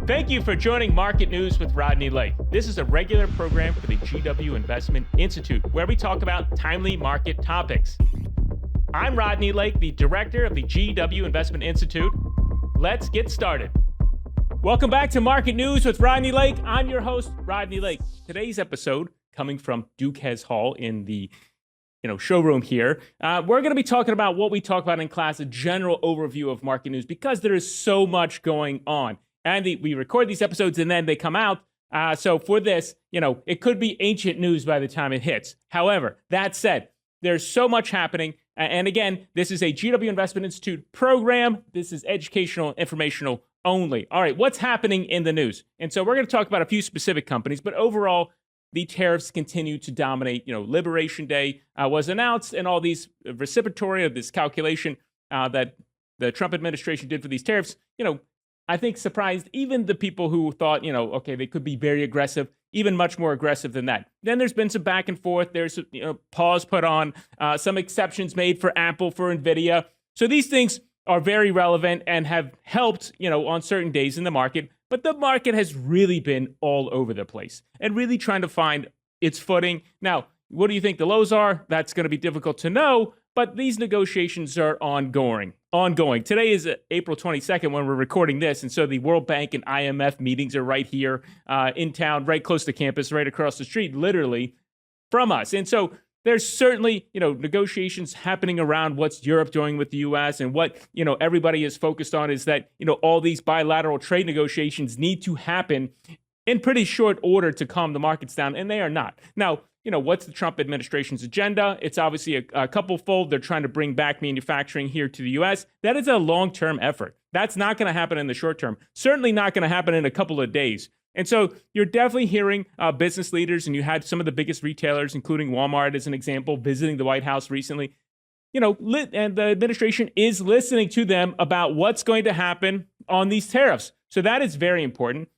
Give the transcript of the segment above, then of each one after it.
Thank you for joining Market News with Rodney Lake. This is a regular program for the GW Investment Institute, where we talk about timely market topics. I'm Rodney Lake, the director of the GW Investment Institute. Let's get started. Welcome back to Market News with Rodney Lake. I'm your host, Rodney Lake. Today's episode, coming from Duquesne Hall in the showroom here, we're going to be talking about what we talk about in class, a general overview of market news, because there is so much going on. And we record these episodes and then they come out. So for this, it could be ancient news by the time it hits. However, that said, there's so much happening. And again, this is a GW Investment Institute program. This is educational, informational only. All right, what's happening in the news? And so we're going to talk about a few specific companies, but overall, the tariffs continue to dominate. Liberation Day was announced, and all these reciprocatory of this calculation that the Trump administration did for these tariffs, I think surprised even the people who thought, okay, they could be very aggressive, even much more aggressive than that. Then there's been some back and forth. There's pause put on, some exceptions made for Apple, for NVIDIA. So these things are very relevant and have helped, on certain days in the market. But the market has really been all over the place and really trying to find its footing. Now, what do you think the lows are? That's going to be difficult to know, but these negotiations are ongoing. Today is April 22nd when we're recording this, and so the World Bank and IMF meetings are right here in town, right close to campus, right across the street, literally from us. And so there's certainly, negotiations happening around what's Europe doing with the U.S. and what, everybody is focused on is that, all these bilateral trade negotiations need to happen in pretty short order to calm the markets down, and they are not. Now, what's the Trump administration's agenda? It's obviously a couple-fold. They're trying to bring back manufacturing here to the U.S. That is a long-term effort. That's not going to happen in the short term. Certainly not going to happen in a couple of days. And so you're definitely hearing business leaders, and you had some of the biggest retailers, including Walmart as an example, visiting the White House recently. And the administration is listening to them about what's going to happen on these tariffs. So that is very important.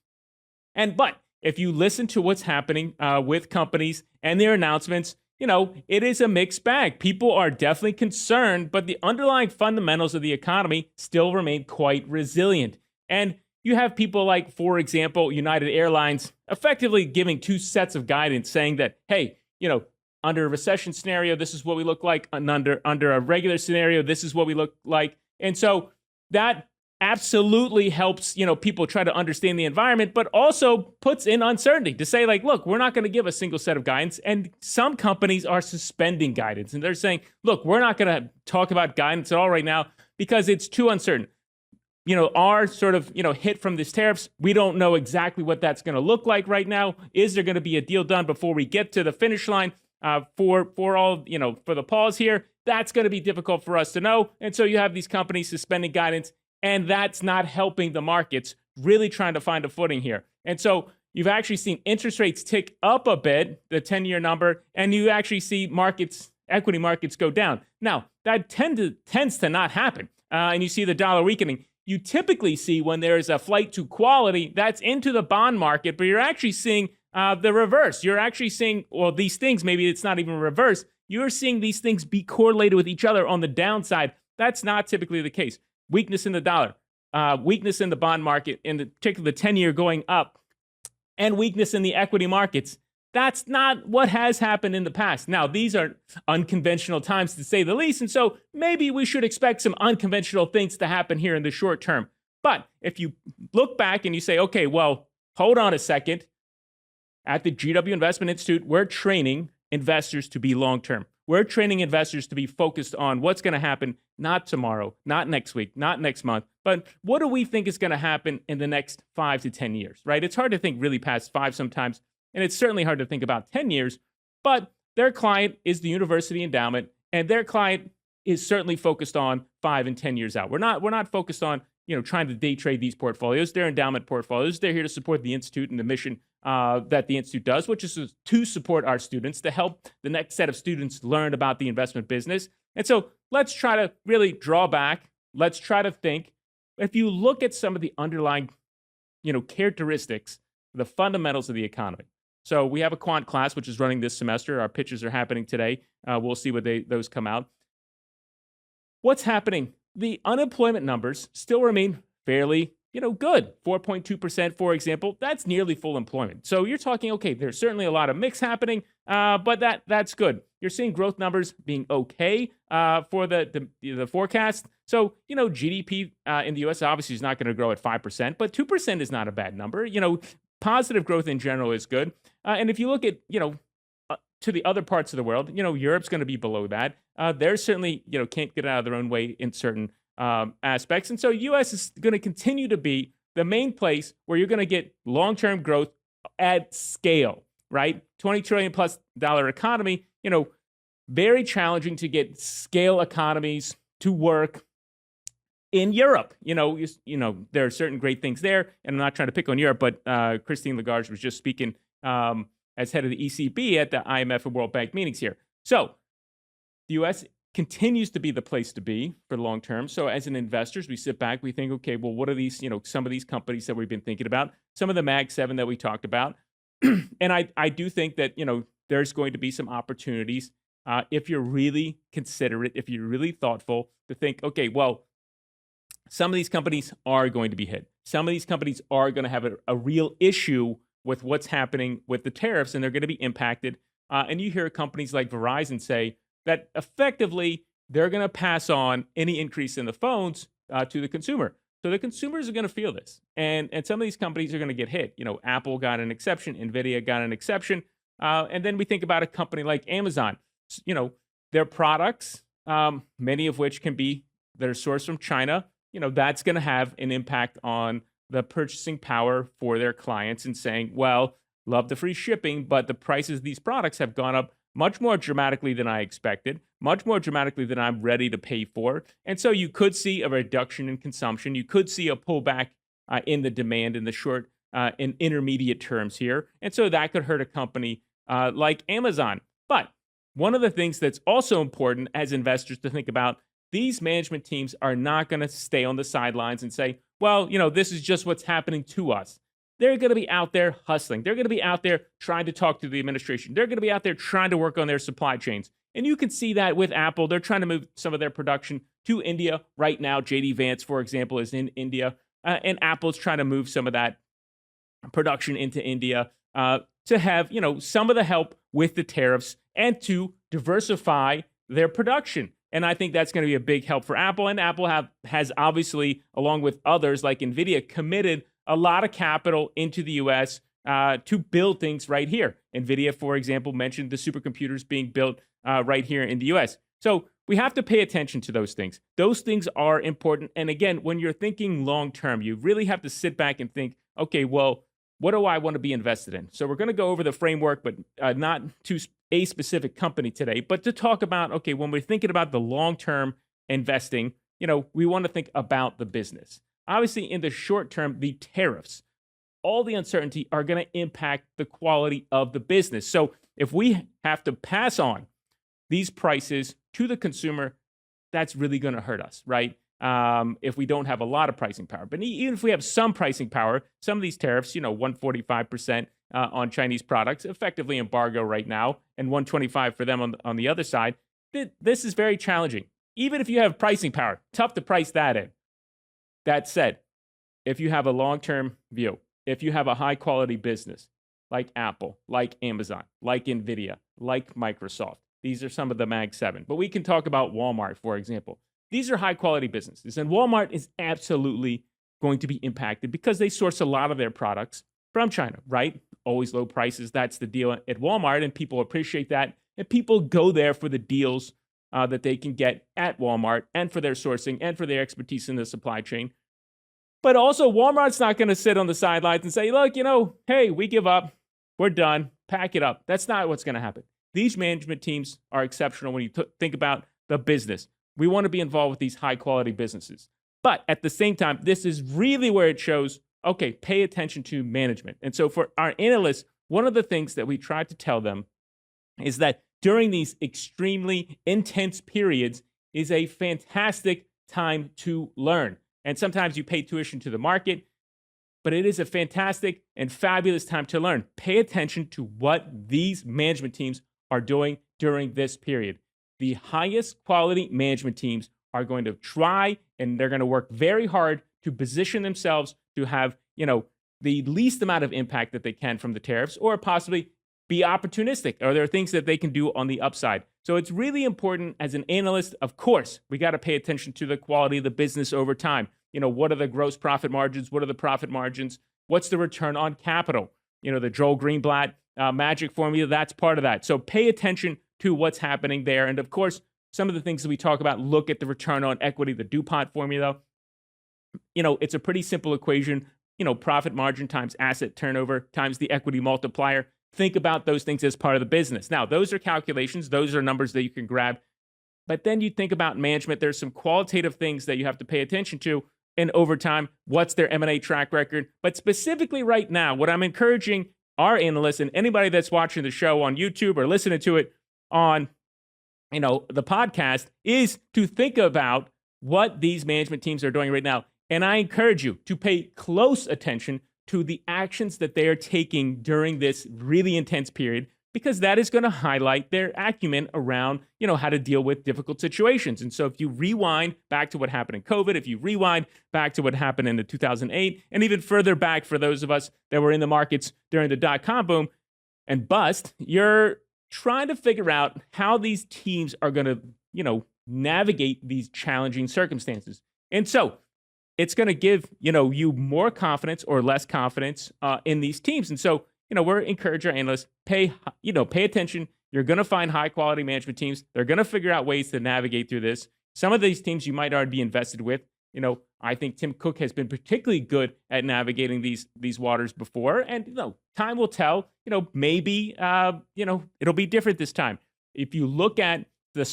But if you listen to what's happening with companies and their announcements, it is a mixed bag. People are definitely concerned, but the underlying fundamentals of the economy still remain quite resilient. And you have people like, for example, United Airlines effectively giving two sets of guidance saying that, hey, under a recession scenario, this is what we look like. And under a regular scenario, this is what we look like. And so that absolutely helps, people try to understand the environment, but also puts in uncertainty to say, like, look, we're not going to give a single set of guidance. And some companies are suspending guidance. And they're saying, look, we're not going to talk about guidance at all right now because it's too uncertain. Our sort of, hit from these tariffs, we don't know exactly what that's going to look like right now. Is there going to be a deal done before we get to the finish line for the pause here? That's going to be difficult for us to know. And so you have these companies suspending guidance, and that's not helping the markets really trying to find a footing here. And so you've actually seen interest rates tick up a bit, the 10-year number, and you actually see equity markets go down. Now, that tends to not happen. And you see the dollar weakening. You typically see when there is a flight to quality, that's into the bond market, but you're actually seeing the reverse. You're actually seeing, these things, maybe it's not even reverse. You're seeing these things be correlated with each other on the downside. That's not typically the case. Weakness in the dollar, weakness in the bond market, in particular the 10-year going up, and weakness in the equity markets. That's not what has happened in the past. Now, these are unconventional times to say the least, and so maybe we should expect some unconventional things to happen here in the short term. But if you look back and you say, okay, well, hold on a second. At the GW Investment Institute, we're training investors to be long-term. We're training investors to be focused on what's going to happen, not tomorrow, not next week, not next month, but what do we think is going to happen in the next 5 to 10 years, right? It's hard to think really past 5 sometimes, and it's certainly hard to think about 10 years, but their client is the university endowment, and their client is certainly focused on 5 and 10 years out. We're not focused on, trying to day trade these portfolios. They're endowment portfolios. They're here to support the Institute and the mission that the Institute does, which is to support our students, to help the next set of students learn about the investment business. And so let's try to really draw back. Let's try to think. If you look at some of the underlying, characteristics, the fundamentals of the economy. So we have a quant class, which is running this semester. Our pitches are happening today. We'll see what those come out. What's happening? The unemployment numbers still remain fairly good. 4.2%, for example, that's nearly full employment. So you're talking, okay, there's certainly a lot of mix happening, but that's good. You're seeing growth numbers being okay for the forecast. So, GDP in the U.S. obviously is not going to grow at 5%, but 2% is not a bad number. Positive growth in general is good. And if you look at, to the other parts of the world, Europe's going to be below that. They're certainly, can't get out of their own way in certain aspects. And so U.S. is going to continue to be the main place where you're going to get long-term growth at scale, right? $20 trillion plus economy, very challenging to get scale economies to work in Europe. There are certain great things there, and I'm not trying to pick on Europe, but Christine Lagarde was just speaking as head of the ECB at the IMF and World Bank meetings here. So the U.S. continues to be the place to be for the long term. So as an investors, we sit back, we think, okay, well, what are these, some of these companies that we've been thinking about, some of the Mag 7 that we talked about. And I do think that, there's going to be some opportunities if you're really considerate, if you're really thoughtful to think, okay, well, some of these companies are going to be hit. Some of these companies are going to have a real issue with what's happening with the tariffs, and they're going to be impacted. And you hear companies like Verizon say that effectively they're going to pass on any increase in the phones to the consumer. So the consumers are going to feel this. And some of these companies are going to get hit. Apple got an exception. NVIDIA got an exception. And then we think about a company like Amazon. Their products, many of which that are sourced from China, that's going to have an impact on the purchasing power for their clients and saying, well, love the free shipping, but the prices of these products have gone up much more dramatically than I expected, much more dramatically than I'm ready to pay for. And so you could see a reduction in consumption. You could see a pullback in the demand in the short and intermediate terms here. And so that could hurt a company like Amazon. But one of the things that's also important as investors to think about, these management teams are not going to stay on the sidelines and say, well, this is just what's happening to us. They're going to be out there hustling. They're going to be out there trying to talk to the administration. They're going to be out there trying to work on their supply chains. And you can see that with Apple. They're trying to move some of their production to India right now. JD Vance, for example, is in India. And Apple's trying to move some of that production into India to have, some of the help with the tariffs and to diversify their production. And I think that's going to be a big help for Apple. And Apple has obviously, along with others like NVIDIA, committed a lot of capital into the U.S. To build things right here. NVIDIA, for example, mentioned the supercomputers being built right here in the U.S. So we have to pay attention to those things. Those things are important. And again, when you're thinking long term, you really have to sit back and think, okay, well, what do I want to be invested in? So we're going to go over the framework, but not to a specific company today, but to talk about, okay, when we're thinking about the long-term investing, we want to think about the business. Obviously, in the short term, the tariffs, all the uncertainty are going to impact the quality of the business. So if we have to pass on these prices to the consumer, that's really going to hurt us, right? If we don't have a lot of pricing power. But even if we have some pricing power, some of these tariffs, 145% on Chinese products, effectively embargo right now, and 125 for them on the other side. This is very challenging. Even if you have pricing power, tough to price that in. That said, if you have a long-term view, if you have a high-quality business like Apple, like Amazon, like NVIDIA, like Microsoft, these are some of the Mag 7. But we can talk about Walmart, for example. These are high-quality businesses, and Walmart is absolutely going to be impacted because they source a lot of their products from China, right? Always low prices. That's the deal at Walmart, and people appreciate that. And people go there for the deals that they can get at Walmart and for their sourcing and for their expertise in the supply chain. But also, Walmart's not going to sit on the sidelines and say, look, hey, we give up. We're done. Pack it up. That's not what's going to happen. These management teams are exceptional when you think about the business. We want to be involved with these high-quality businesses. But at the same time, this is really where it shows, okay, pay attention to management. And so for our analysts, one of the things that we try to tell them is that during these extremely intense periods is a fantastic time to learn. And sometimes you pay tuition to the market, but it is a fantastic and fabulous time to learn. Pay attention to what these management teams are doing during this period. The highest quality management teams are going to try and they're going to work very hard to position themselves to have, the least amount of impact that they can from the tariffs, or possibly be opportunistic? Are there things that they can do on the upside? So it's really important as an analyst. Of course, we got to pay attention to the quality of the business over time. What are the gross profit margins? What are the profit margins? What's the return on capital? The Joel Greenblatt magic formula, that's part of that. So pay attention to what's happening there. And of course, some of the things that we talk about, look at the return on equity, the DuPont formula. It's a pretty simple equation. Profit margin times asset turnover times the equity multiplier. Think about those things as part of the business. Now, those are calculations. Those are numbers that you can grab. But then you think about management. There's some qualitative things that you have to pay attention to. And over time, what's their M&A track record? But specifically right now, what I'm encouraging our analysts and anybody that's watching the show on YouTube or listening to it on, the podcast, is to think about what these management teams are doing right now. And I encourage you to pay close attention to the actions that they are taking during this really intense period, because that is going to highlight their acumen around, how to deal with difficult situations. And so if you rewind back to what happened in COVID, if you rewind back to what happened in the 2008, and even further back for those of us that were in the markets during the dot-com boom and bust, you're trying to figure out how these teams are going to, navigate these challenging circumstances. And so it's going to give, you more confidence or less confidence in these teams. And so, we're encouraging our analysts, pay attention. You're going to find high quality management teams. They're going to figure out ways to navigate through this. Some of these teams you might already be invested with. I think Tim Cook has been particularly good at navigating these waters before. And, time will tell, maybe, it'll be different this time. If you look at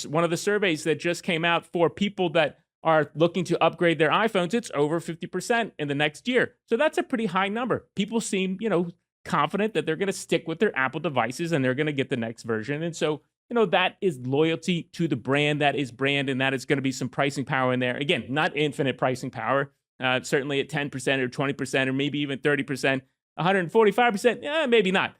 one of the surveys that just came out for people that are looking to upgrade their iPhones, it's over 50% in the next year. So that's a pretty high number. People seem, confident that they're going to stick with their Apple devices and they're going to get the next version. And so, that is loyalty to the brand. That is brand, and that is going to be some pricing power in there. Again, not infinite pricing power. Certainly at 10% or 20% or maybe even 30%, 145%, maybe not.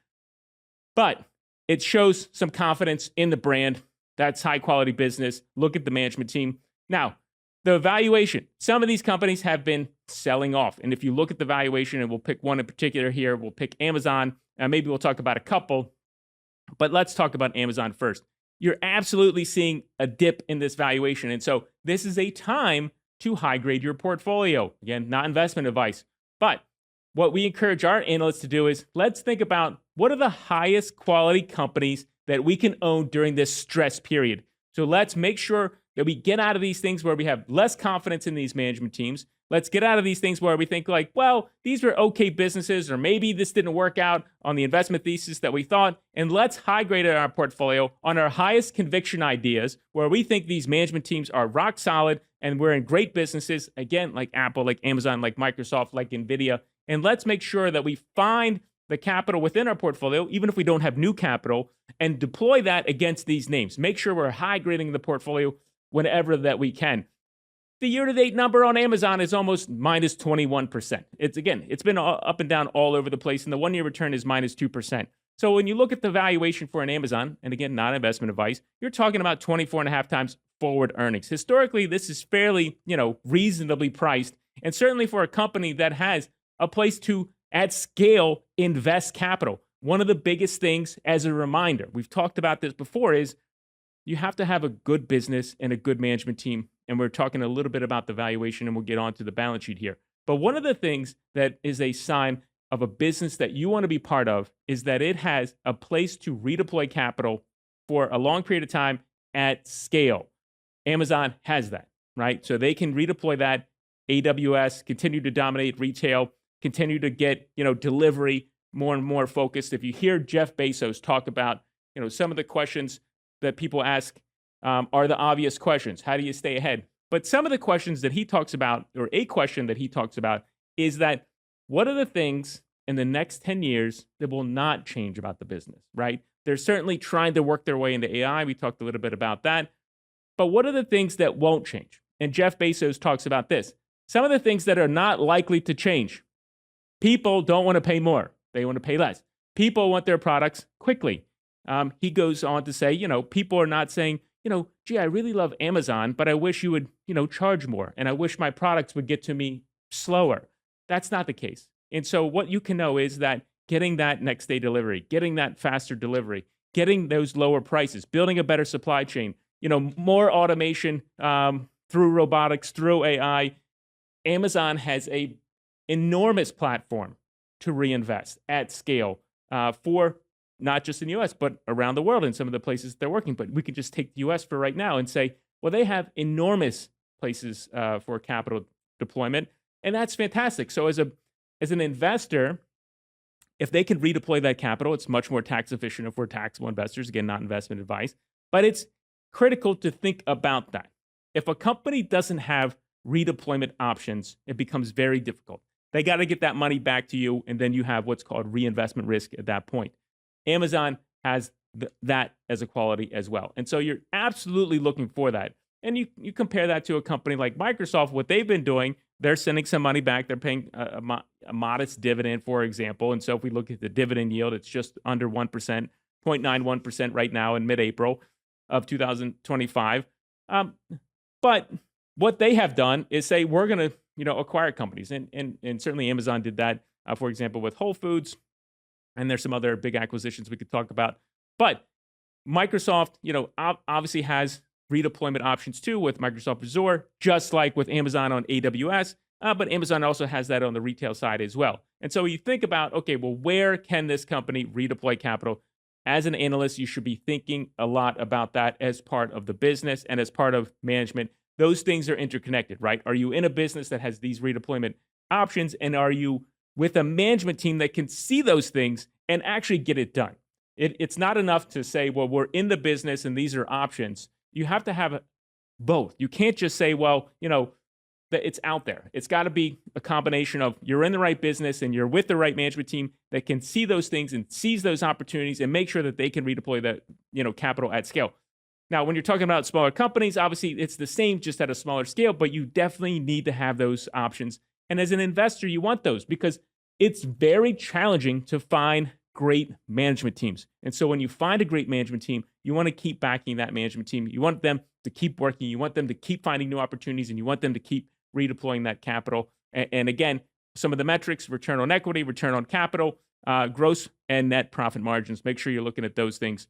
But it shows some confidence in the brand. That's high quality business. Look at the management team. Now, the valuation. Some of these companies have been selling off. And if you look at the valuation, and we'll pick one in particular here, we'll pick Amazon. Maybe we'll talk about a couple. But let's talk about Amazon first. You're absolutely seeing a dip in this valuation. And so this is a time to high grade your portfolio. Again, not investment advice. But what we encourage our analysts to do is let's think about what are the highest quality companies that we can own during this stress period. So let's make sure that we get out of these things where we have less confidence in these management teams. Let's get out of these things where we think like, well, these were okay businesses, or maybe this didn't work out on the investment thesis that we thought. And let's high grade our portfolio on our highest conviction ideas where we think these management teams are rock solid and we're in great businesses, again, like Apple, like Amazon, like Microsoft, like NVIDIA. And let's make sure that we find the capital within our portfolio, even if we don't have new capital, and deploy that against these names. Make sure we're high grading the portfolio whenever that we can. The year-to-date number on Amazon is almost minus 21%. It's been up and down all over the place, and the one-year return is minus 2%. So when you look at the valuation for an Amazon, and again, not investment advice, you're talking about 24 and a half times forward earnings. Historically, this is fairly, reasonably priced, and certainly for a company that has a place to, at scale, invest capital. One of the biggest things, as a reminder, we've talked about this before, is you have to have a good business and a good management team. And we're talking a little bit about the valuation, and we'll get on to the balance sheet here. But one of the things that is a sign of a business that you want to be part of is that it has a place to redeploy capital for a long period of time at scale. Amazon has that, right? So they can redeploy that. AWS continue to dominate retail, continue to get, delivery more and more focused. If you hear Jeff Bezos talk about, some of the questions that people ask are the obvious questions. How do you stay ahead? But some of the questions that he talks about, or a question that he talks about, is that what are the things in the next 10 years that will not change about the business, right? They're certainly trying to work their way into AI. We talked a little bit about that. But what are the things that won't change? And Jeff Bezos talks about this. Some of the things that are not likely to change. People don't want to pay more. They want to pay less. People want their products quickly. He goes on to say, people are not saying, gee, I really love Amazon, but I wish you would, charge more. And I wish my products would get to me slower. That's not the case. And so what you can know is that getting that next day delivery, getting that faster delivery, getting those lower prices, building a better supply chain, more automation through robotics, through AI. Amazon has a enormous platform to reinvest at scale for not just in the US, but around the world in some of the places they're working. But we could just take the US for right now and say, well, they have enormous places for capital deployment, and that's fantastic. So as an investor, if they can redeploy that capital, it's much more tax efficient if we're taxable investors. Again, not investment advice, but it's critical to think about that. If a company doesn't have redeployment options, it becomes very difficult. They got to get that money back to you, and then you have what's called reinvestment risk at that point. Amazon has that as a quality as well. And so you're absolutely looking for that. And you compare that to a company like Microsoft, what they've been doing, they're sending some money back. They're paying a modest dividend, for example. And so if we look at the dividend yield, it's just under 1%, 0.91% right now in mid-April of 2025. But what they have done is say, we're going to acquire companies. And certainly Amazon did that, for example, with Whole Foods. And there's some other big acquisitions we could talk about. But Microsoft, obviously has redeployment options too with Microsoft Azure, just like with Amazon on AWS. But Amazon also has that on the retail side as well. And so you think about, okay, well, where can this company redeploy capital? As an analyst, you should be thinking a lot about that as part of the business and as part of management. Those things are interconnected, right? Are you in a business that has these redeployment options? And are you with a management team that can see those things and actually get it done? It's not enough to say, well, we're in the business and these are options. You have to have both. You can't just say, well, that it's out there. It's got to be a combination of you're in the right business and you're with the right management team that can see those things and seize those opportunities and make sure that they can redeploy that, capital at scale. Now, when you're talking about smaller companies, obviously it's the same, just at a smaller scale, but you definitely need to have those options. And as an investor, you want those because it's very challenging to find great management teams. And so when you find a great management team, you want to keep backing that management team. You want them to keep working. You want them to keep finding new opportunities, and you want them to keep redeploying that capital. And again, some of the metrics: return on equity, return on capital, gross and net profit margins. Make sure you're looking at those things.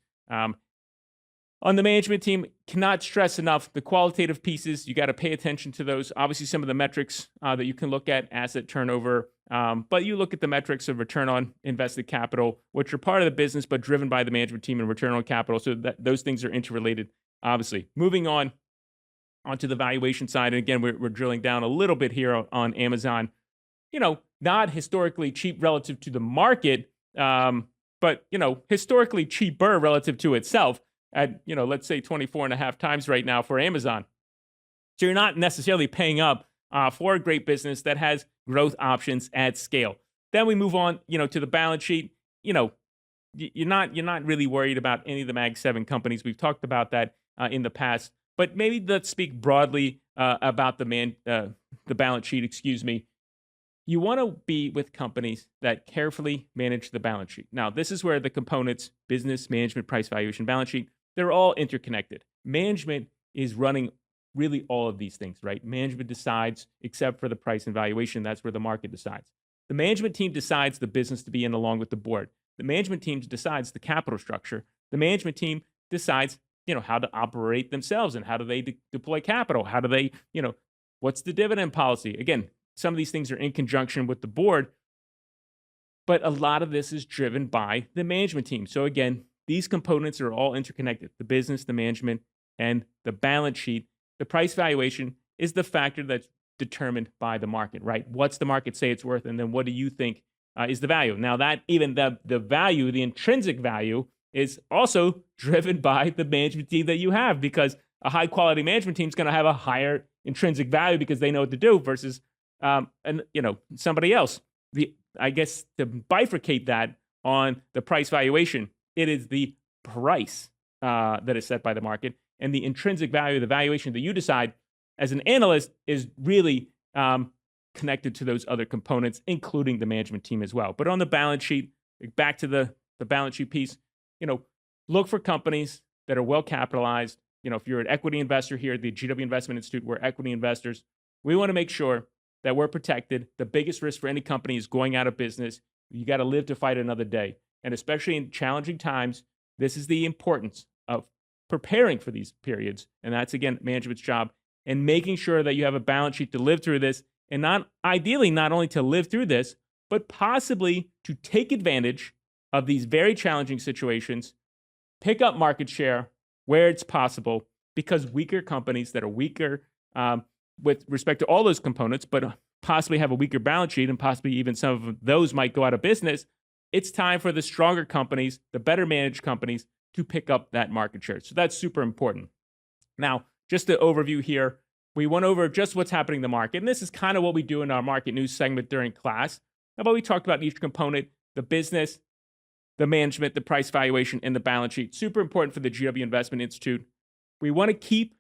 On the management team, cannot stress enough the qualitative pieces. You got to pay attention to those. Obviously, some of the metrics that you can look at, asset turnover, but you look at the metrics of return on invested capital, which are part of the business, but driven by the management team, and return on capital. So that those things are interrelated, obviously. Moving onto the valuation side. And again, we're drilling down a little bit here on Amazon. Not historically cheap relative to the market, but, historically cheaper relative to itself at, let's say 24.5 times right now for Amazon. So you're not necessarily paying up for a great business that has growth options at scale. Then we move on, to the balance sheet. You're not really worried about any of the Mag 7 companies. We've talked about that in the past, but maybe let's speak broadly about the balance sheet. Excuse me. You want to be with companies that carefully manage the balance sheet. Now, this is where the components: business, management, price, valuation, balance sheet, they're all interconnected. Management is running really all of these things, right? Management decides, except for the price and valuation. That's where the market decides. The management team decides the business to be in along with the board. The management team decides the capital structure. The management team decides, how to operate themselves and how do they deploy capital? How do they, what's the dividend policy? Again, some of these things are in conjunction with the board, but a lot of this is driven by the management team. So again, these components are all interconnected: the business, the management, and the balance sheet. The price valuation is the factor that's determined by the market, right? What's the market say it's worth? And then what do you think is the value? Now, that even the value, the intrinsic value, is also driven by the management team that you have, because a high quality management team is going to have a higher intrinsic value because they know what to do versus somebody else. I guess to bifurcate that on the price valuation, it is the price that is set by the market, and the intrinsic value, the valuation that you decide as an analyst, is really connected to those other components, including the management team as well. But on the balance sheet, back to the balance sheet piece, look for companies that are well capitalized. If you're an equity investor here at the GW Investment Institute, we're equity investors. We want to make sure that we're protected. The biggest risk for any company is going out of business. You got to live to fight another day. And especially in challenging times, this is the importance of preparing for these periods. And that's, again, management's job, and making sure that you have a balance sheet to live through this, and ideally not only to live through this, but possibly to take advantage of these very challenging situations, pick up market share where it's possible, because weaker companies that are weaker with respect to all those components, but possibly have a weaker balance sheet, and possibly even some of those might go out of business, it's time for the stronger companies, the better managed companies, to pick up that market share. So that's super important. Now, just the overview here, we went over just what's happening in the market. And this is kind of what we do in our market news segment during class. But we talked about each component, the business, the management, the price valuation, and the balance sheet. Super important for the GW Investment Institute. We want to keep,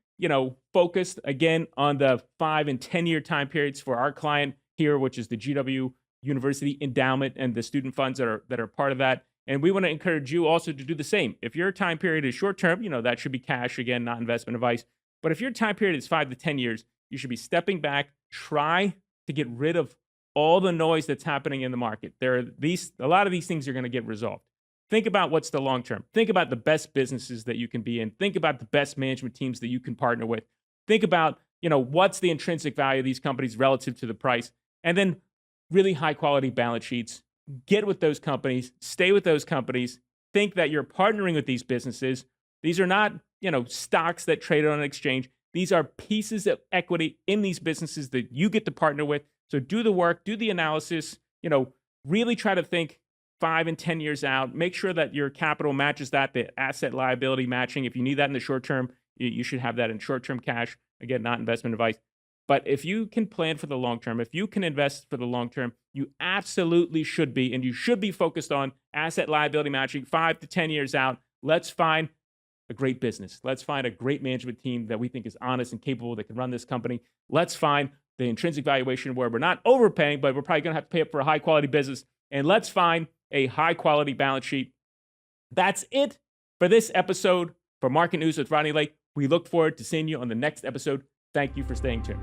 focused again on the 5 and 10 year time periods for our client here, which is the GW University Endowment and the student funds that are part of that. And we want to encourage you also to do the same. If your time period is short term, that should be cash, again, not investment advice. But if your time period is 5 to 10 years, you should be stepping back, try to get rid of all the noise that's happening in the market. A lot of these things are going to get resolved. Think about what's the long term. Think about the best businesses that you can be in. Think about the best management teams that you can partner with. Think about, what's the intrinsic value of these companies relative to the price. And then really high quality balance sheets. Get with those companies, stay with those companies. Think that you're partnering with these businesses. These are not, stocks that trade on an exchange. These are pieces of equity in these businesses that you get to partner with. So do the work, do the analysis, really try to think 5 and 10 years out. Make sure that your capital matches that, the asset liability matching. If you need that in the short term, you should have that in short-term cash. Again, not investment advice. But if you can plan for the long term, if you can invest for the long term, you absolutely should be, and you should be focused on asset liability matching 5 to 10 years out. Let's find a great business. Let's find a great management team that we think is honest and capable, that can run this company. Let's find the intrinsic valuation where we're not overpaying, but we're probably going to have to pay up for a high quality business. And let's find a high quality balance sheet. That's it for this episode for Market News with Rodney Lake. We look forward to seeing you on the next episode. Thank you for staying tuned.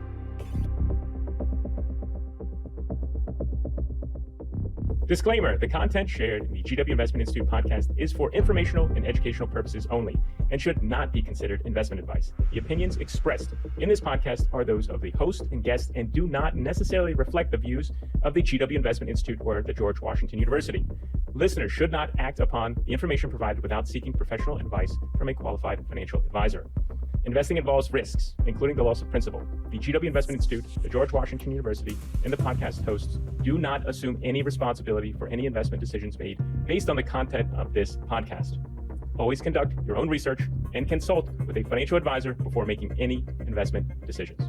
Disclaimer, the content shared in the GW Investment Institute podcast is for informational and educational purposes only and should not be considered investment advice. The opinions expressed in this podcast are those of the host and guest and do not necessarily reflect the views of the GW Investment Institute or the George Washington University. Listeners should not act upon the information provided without seeking professional advice from a qualified financial advisor. Investing involves risks, including the loss of principal. The GW Investment Institute, the George Washington University, and the podcast hosts do not assume any responsibility for any investment decisions made based on the content of this podcast. Always conduct your own research and consult with a financial advisor before making any investment decisions.